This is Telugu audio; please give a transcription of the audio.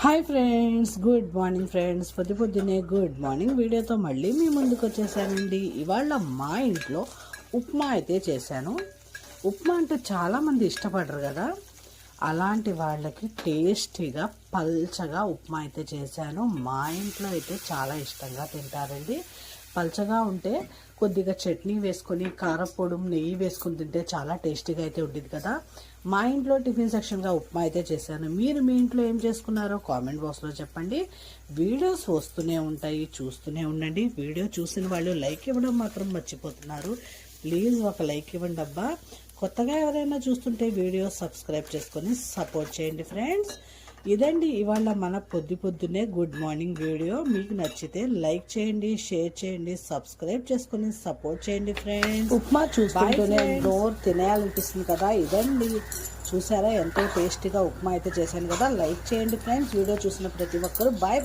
Hi friends, good morning friends. పొద్దున్నే గుడ్ మార్నింగ్ వీడియోతో మళ్ళీ మీ ముందుకు వచ్చేసానండి. ఇవాళ మా ఇంట్లో ఉప్మా అయితే చేశాను. ఉప్మా అంటే చాలామంది ఇష్టపడరు కదా, అలాంటి వాళ్ళకి టేస్టీగా పల్చగా ఉప్మా అయితే చేశాను. మా ఇంట్లో అయితే చాలా ఇష్టంగా తింటారండి. పల్చగా ఉంటే కొద్దిగా చట్నీ వేసుకొని కారపొడి నెయ్యి వేసుకొని తింటే చాలా టేస్టీగా అయితే ఉండేది కదా. మా ఇంట్లో టిఫిన్ సెక్షన్గా ఉప్మా అయితే చేశాను. మీరు మీ ఇంట్లో ఏం చేసుకున్నారో కామెంట్ బాక్స్లో చెప్పండి. వీడియోస్ వస్తూనే ఉంటాయి, చూస్తూనే ఉండండి. వీడియో చూసిన వాళ్ళు లైక్ ఇవ్వడం మాత్రం మర్చిపోతున్నారు. ప్లీజ్ ఒక లైక్ ఇవ్వండి అబ్బా. కొత్తగా ఎవరైనా చూస్తుంటే వీడియో సబ్స్క్రైబ్ చేసుకొని సపోర్ట్ చేయండి ఫ్రెండ్స్. ఇదండి ఇవాళ మన పొద్దున్నే గుడ్ మార్నింగ్ వీడియో. మీకు నచ్చితే లైక్ చేయండి, షేర్ చేయండి, సబ్స్క్రైబ్ చేసుకొని సపోర్ట్ చేయండి ఫ్రెండ్స్. ఉప్మా చూస్తుంటేనే డోర్ తినేయాలనిపిస్తుంది కదా. ఇదండి చూసారా ఎంతో టేస్టీగా ఉప్మా అయితే చేశాను కదా. లైక్ చేయండి ఫ్రెండ్స్. వీడియో చూసిన ప్రతి ఒక్కరు బాయ్.